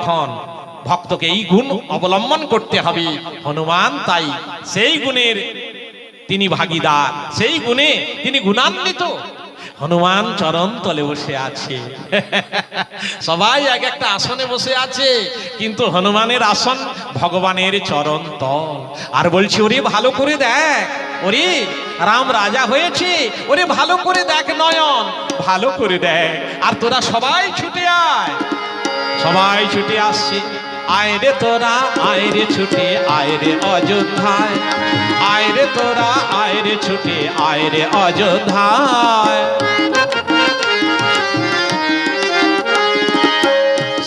লক্ষণ, ভক্তকে এই গুণ অবলম্বন করতে হবে। হনুমান তাই সেই গুণের তিনি ভাগীদার, সেই গুণে তিনি গুণান্বিত। হনুমান চরণ তলে বসে আছে। সবাই এক একটা আসনে বসে আছে, কিন্তু হনুমানের আসন ভগবানের চরণ তল। আর বলছি, ওরে ভালো করে দেখ, ওরে রাম রাজা হয়েছে, ওরে ভালো করে দেখ নয়ন, ভালো করে দেখ। আর তোরা সবাই ছুটে আয়, সবাই ছুটে আসছে। আয় রে তোরা, আয় রে ছুটে, আয় রে অযোধ্যায়, আয় রে তোরা, আয় রে ছুটে, আয় রে অযোধ্যায়।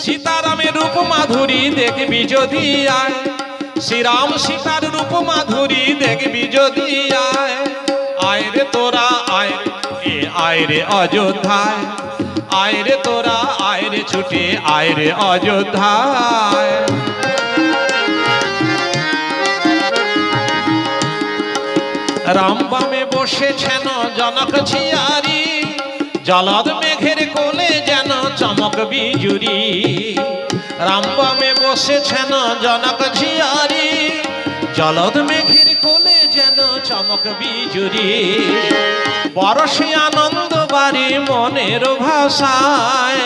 সীতারামের রূপ মাধুরী দেখবি যদি আয়, শ্রীরাম সীতার রূপ মাধুরী দেখবি যদি আয়। আয় রে তোরা, আয় রে, আয় রে অযোধ্যায়, আয় রে তোরা, আয় রে ছুটে, আয় রে অযোধ্যায়। রাম বামে বসেছেন জনক ঝিয়ারি, জলদ মেঘের কোলে যেন চমক বিজুরি। রাম বামে বসেছেন জনক ঝিয়ারি, জলদ মেঘের কোলে যেন চমক বিজুরি। বরসে আনন্দ বাড়ি মনের ভাষায়,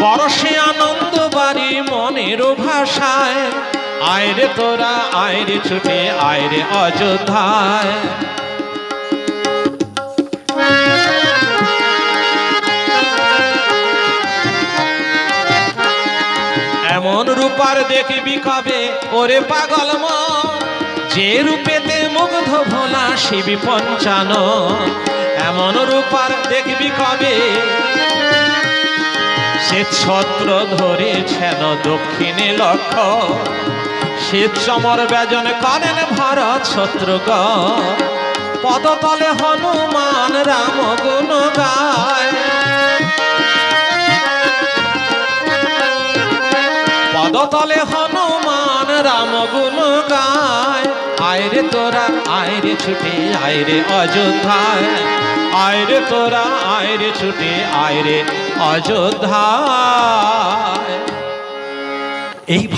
বরসে আনন্দ বাড়ি মনের ভাষায়। আয় রে তোরা, আয় রে ছুটে, আয় রে অযোধ্যায়। এমন রূপার দেখবি কবে ওরে পাগল মন, যে রূপেতে মুগ্ধ ভোলা শিবি পঞ্চান। এমন রূপার দেখবি কবে, শ্বেত ছত্র ধরেছেন দক্ষিণে লক্ষ্য, শ্বেত সমর ব্যজন করেন ভরত শত্রুঘ্ন। পদতলে হনুমান রাম গুণ গায়, পদতলে হনুমান রাম গুণ গায়। আয় রে তোরা, আয় রে ছুটে, আয় রে অযোধ্যায়, আয় রে তোরা, আয় রে ছুটে, আয় রে অযোধ্যায়। এই